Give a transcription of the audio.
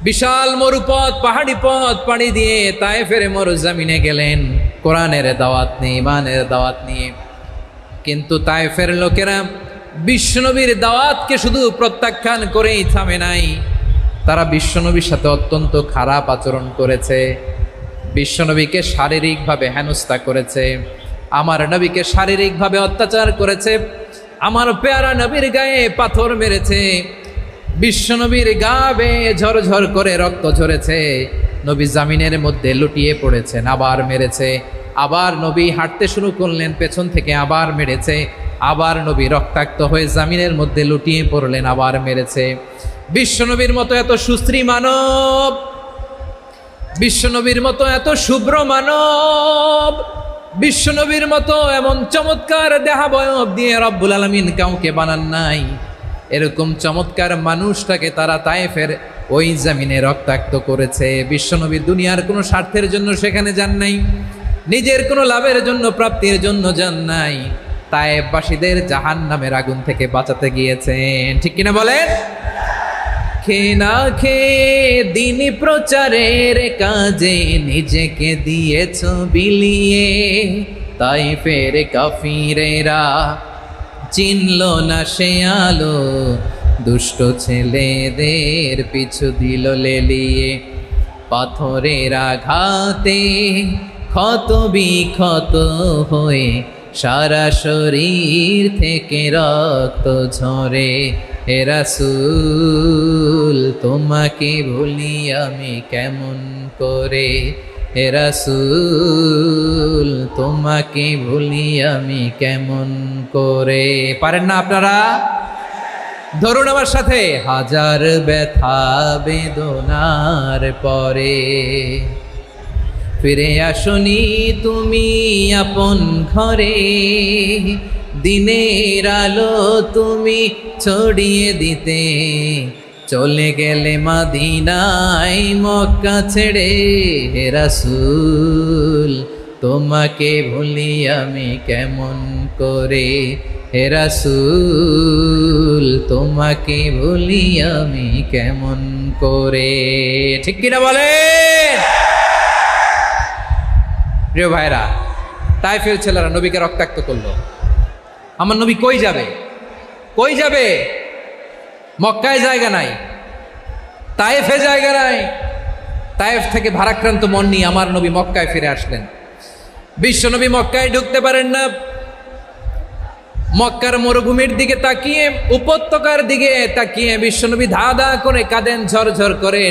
বিশাল মরুপথ, পাহাড়ি পথ পাড়ি দিয়ে তায়েফের মরুজমিনে গেলেন কোরআনের দাওয়াত নিয়ে, ইমানের দাওয়াত নিয়ে। কিন্তু তায়েফের লোকেরা বিশ্বনবীর দাওয়াতকে শুধু প্রত্যাখ্যান করেই থামে নাই, তারা বিশ্বনবীর সাথে অত্যন্ত খারাপ আচরণ করেছে, বিশ্বনবীকে শারীরিকভাবে হেনস্থা করেছে, আমার নবীকে শারীরিকভাবে অত্যাচার করেছে, আমার পেয়ারা নবীর গায়ে পাথর মেরেছে, বিশ্বনবীর গা বেয়ে ঝরঝর করে রক্ত ঝরেছে, নবী জামিনের মধ্যে লুটিয়ে পড়েছেন, আবার মেরেছে, আবার নবী হাঁটতে শুরু করলেন, পেছন থেকে আবার মেরেছে, আবার নবী রক্তাক্ত হয়ে জামিনের মধ্যে লুটিয়ে পড়লেন, আবার মেরেছে। বিশ্বনবীর মতো এত সুশ্রী মানব, বিশ্বনবীর মতো এত শুভ্র মানব, বিশ্বনবীর মতো এমন চমৎকার দেহাবয়ব দিয়ে রব্বুল আলামিন কাউকে বানান নাই। এরকম চমৎকার মানুষটাকে তারা তায়েফের ওই জমিনে রক্তাক্ত করেছে। বিশ্বনবী দুনিয়ার কোনো স্বার্থের জন্য সেখানে যান নাই, নিজের কোনো লাভের জন্য, প্রাপ্তির জন্য যান নাই, তায়েফবাসীদের জাহান্নামের আগুন থেকে বাঁচাতে গিয়েছেন। ঠিক কিনা বলেন? খেয়ে না খেয়ে দিন প্রচারের কাজে নিজেকে দিয়েছ বিলিয়ে, তায়েফের কাফিরেরা চিনল না সে আলো, দুষ্ট ছেলেদের পিছু দিল লেলিয়ে, পাথরের আঘাতে ক্ষত বিক্ষত হয়ে সারা শরীর থেকে রক্ত ঝরে। হে রাসূল তোমাকে ভুলি আমি কেমন করে, হে রাসূল তোমাকে ভুলি আমি কেমন করে। পারেন না আপনারা? ধরুন আমার সাথে। হাজার ব্যথা বেদনার পরে ফিরে আসনি তুমি আপন ঘরে, দিনের আলো তুমি ছড়িয়ে দিতে, চলে গেলে মদিনায় মক্কা ছেড়ে। হে রাসূল তোমাকে ভুলি আমি কেমন করে, হে রাসূল তোমাকে ভুলি আমি কেমন করে। ঠিক কিনা বলে? প্রিয় ভাইরা, তায়েফের ছেলেরা নবীকে রক্তাক্ত করলো। আমার নবী কই যাবে? কই যাবে? মক্কায় জায়গা নাই, তায়েফে জায়গা নাই। তায়েফ থেকে ভারাক্রান্ত মন নিয়ে আমার নবী মক্কায় ফিরে আসলেন। বিশ্ব নবী মক্কায় ঢুকতে পারেন না। মক্কার মরুভূমির দিকে তাকিয়ে, উপত্যকার দিকে তাকিয়ে বিশ্বনবী ধা ধা করে কাঁদেন, ঝরঝর করে।